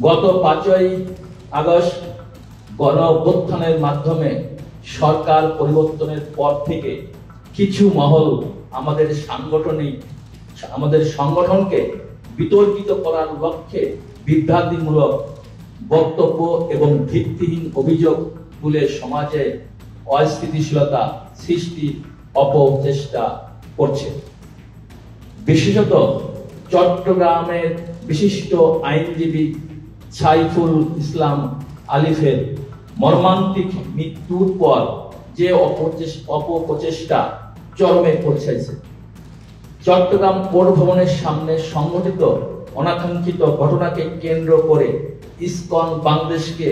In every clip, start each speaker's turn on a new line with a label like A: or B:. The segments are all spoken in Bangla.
A: গত 5ই আগস্ট গণ অভ্যুত্থানের মাধ্যমে সরকার পরিবর্তনের পর থেকে কিছু মহল আমাদের সংগঠনকে বিতর্কিত করার লক্ষ্যে বিভ্রান্তিমূলক বক্তব্য এবং ভিত্তিহীন অভিযোগ তুলে সমাজে অস্থিতিশীলতা সৃষ্টির অপচেষ্টা করছে। বিশেষত চট্টগ্রামের বিশিষ্ট আইনজীবী সাইফুল ইসলাম আলিফের মর্মান্তিক মৃত্যুর পর যে অপপ্রচেষ্টা চরমে পৌঁছেছে। চট্টগ্রাম কোর্ট ভবনের সামনে সংঘটিত অনাকাঙ্ক্ষিত ঘটনাকে কেন্দ্র করে ইসকন বাংলাদেশকে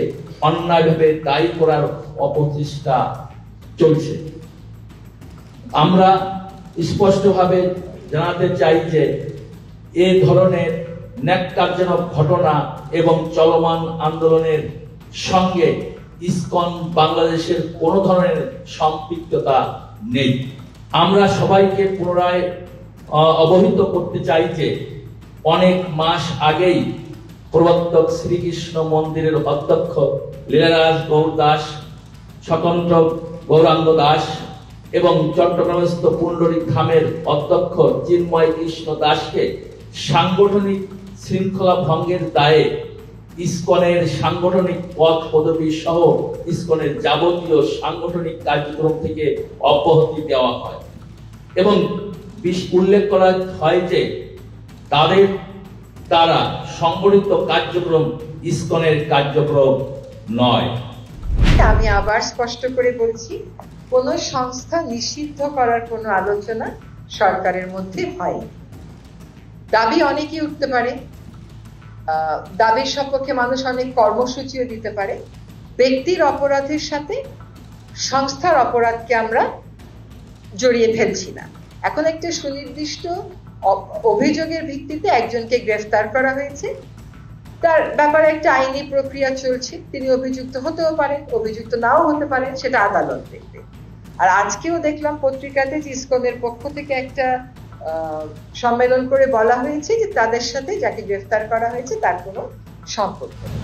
A: অন্যায়ভাবে দায়ী করার অপচেষ্টা চলছে। আমরা স্পষ্টভাবে জানাতে চাই যে এ ধরনের ন্যাক্কারজনক ঘটনা এবং চলমান আন্দোলনের সঙ্গে ইসকন বাংলাদেশের কোনো ধরনের সম্পৃক্ততা নেই। আমরা সবাইকে পুনরায় অবহিত করতে চাই যে অনেক মাস আগেই প্রবর্তক শ্রীকৃষ্ণ মন্দিরের অধ্যক্ষ লীলারাজ গৌর দাস, স্বতন্ত্র গৌরাঙ্গ দাস এবং চট্টগ্রামস্থ পুণ্ডরিক ধামের অধ্যক্ষ চিন্ময় কৃষ্ণ দাসকে সাংগঠনিক শৃঙ্খলা ভঙ্গের দায়ে ইসকনের সাংগঠনিক পদ পদবি সহ ইসকনের যাবতীয় সাংগঠনিক কার্যক্রম থেকে অব্যাহতি দেওয়া হয় এবং উল্লেখ করা হয় যে তাদের দ্বারা সংগঠিত কার্যক্রম ইসকনের কার্যক্রম নয়।
B: আমি আবার স্পষ্ট করে বলছি, কোন সংস্থা নিষিদ্ধ করার কোনো আলোচনা সরকারের মধ্যে হয়নি। দাবি অনেকেই উঠতে পারে, দাবির সপক্ষে মানুষ অনেক কর্মসূচিও দিতে পারে। ব্যক্তির অপরাধের সাথে সংস্থার অপরাধকে আমরা জড়িয়ে ফেলছি না। এখন একটা সুনির্দিষ্ট অভিযোগের ভিত্তিতে একজনকে গ্রেফতার করা হয়েছে, তার ব্যাপারে একটা আইনি প্রক্রিয়া চলছে। তিনি অভিযুক্ত হতেও পারেন, অভিযুক্ত নাও হতে পারেন, সেটা আদালত দেখবে। আর আজকেও দেখলাম পত্রিকাতে যে ইসকনের পক্ষ থেকে একটা সম্মেলন করে বলা হয়েছে যে তাদের সাথে যাকে গ্রেফতার করা হয়েছে তার কোনো সম্পর্ক নেই।